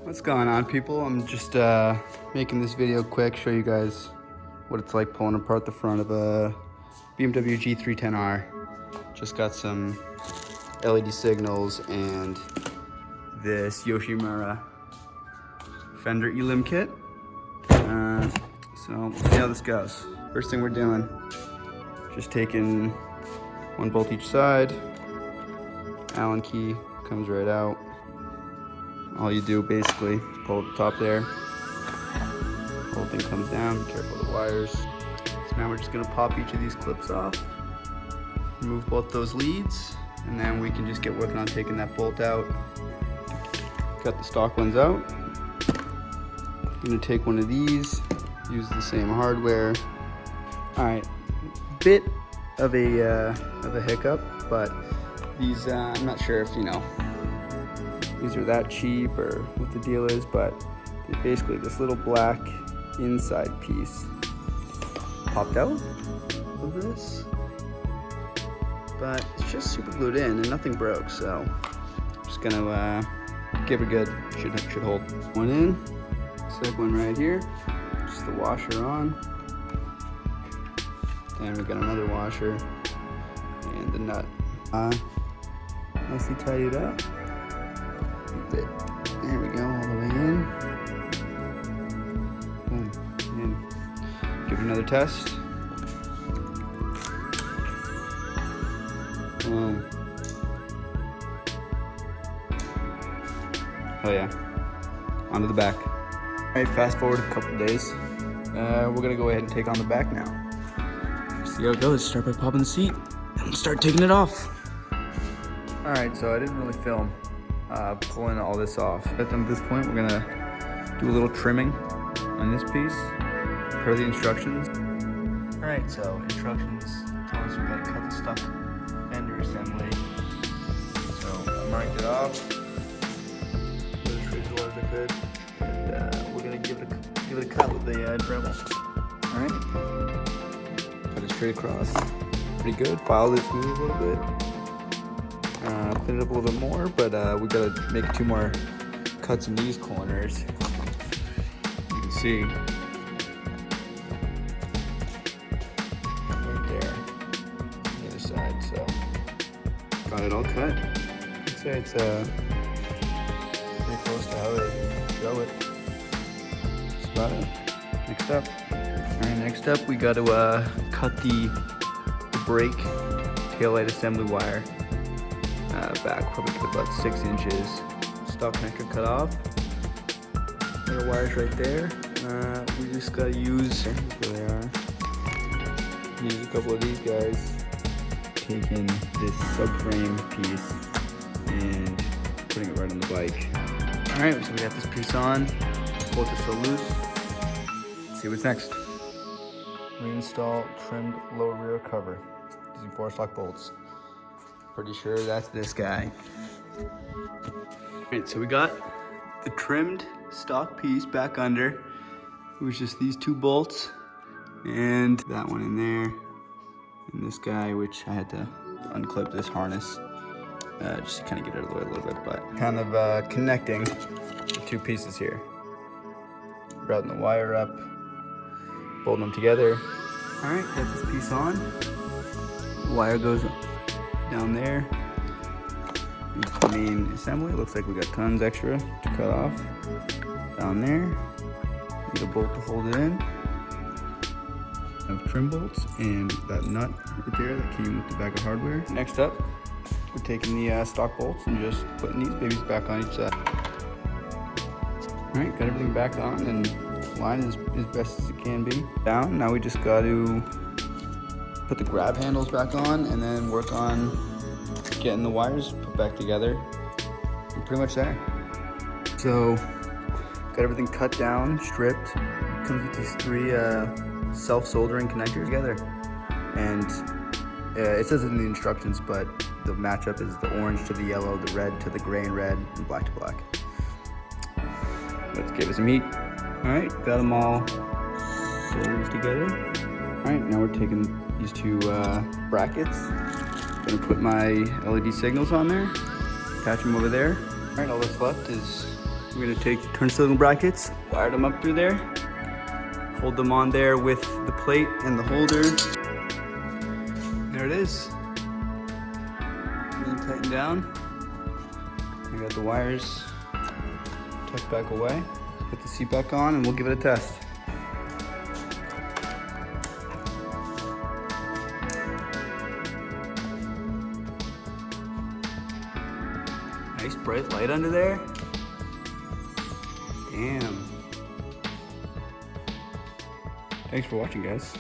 What's going on, people? I'm just making this video quick, show you guys what it's like pulling apart the front of a BMW G310r. Just got some LED signals and this Yoshimura Fender elim kit. So we'll see how this goes. First thing we're doing, just taking one bolt each side. Allen key comes right out. All you do basically pull at the top there. The whole thing comes down. Be careful of the wires. So now we're just gonna pop each of these clips off, remove both those leads, and then we can just get working on taking that bolt out. Cut the stock ones out. I'm gonna take one of these, use the same hardware. All right, bit of a hiccup, but these I'm not sure if these are that cheap or what the deal is, but basically this little black inside piece popped out of this, but it's just super glued in and nothing broke, so I'm just gonna give it a good, should hold. One in, second one right here, just the washer on, then we got another washer and the nut. Nicely tidied up. There we go, all the way in. Boom. And give it another test. Boom. Oh yeah. Onto the back. All right, fast forward a couple days. We're gonna go ahead and take on the back now. See how it goes. Start by popping the seat and start taking it off. All right, so I didn't really film pulling all this off. At this point, we're gonna do a little trimming on this piece per the instructions. All right, so instructions tell us we gotta cut the stuck fender assembly. So I marked it off as straightforward as I could, and we're gonna give it a cut with the Dremel. All right, cut it straight across. Pretty good. File this smooth a little bit. Clean it up a little bit more, but we gotta make 2 more cuts in these corners. You can see right there on the other side. So got it all cut. I'd say it's pretty close to how I show it. That's about it. Next up. All right, next up we got to cut the brake taillight assembly wire. Back probably about 6 inches. Stock connector cut off. Little wires right there. We just gotta use, here they are. Use a couple of these guys. Taking this subframe piece and putting it right on the bike. All right, so we got this piece on. Bolt is still loose. Let's see what's next. Reinstall trimmed lower rear cover using 4 stock bolts. Pretty sure that's this guy. All right, so we got the trimmed stock piece back under. It was just these 2 bolts and that one in there. And this guy, which I had to unclip this harness just to kind of get it out of the way a little bit, but kind of connecting the 2 pieces here. Routing the wire up, bolting them together. All right, got this piece on. Wire goes down there. Here's the main assembly. It looks like we got tons extra to cut off. Down there. Need a bolt to hold it in. Have trim bolts and that nut right there that came with the bag of hardware. Next up, we're taking the stock bolts and just putting these babies back on each side. All right, got everything back on and line as best as it can be. Down, now we just got to put the grab handles back on and then work on getting the wires put back together. I'm pretty much there. So, got everything cut down, stripped. Comes with these 3 self-soldering connectors together. And it says it in the instructions, but the matchup is the orange to the yellow, the red to the gray and red, and black to black. Let's give it some heat. All right, got them all soldered together. All right, now we're taking these 2 brackets. Gonna put my LED signals on there, attach them over there. All right, all that's left is We're gonna take turn signal brackets, wire them up through there, hold them on there with the plate and the holder. There it is. Really tighten down. I got the wires tucked back away. Put the seat back on and we'll give it a test. Nice bright light under there. Damn. Thanks for watching, guys.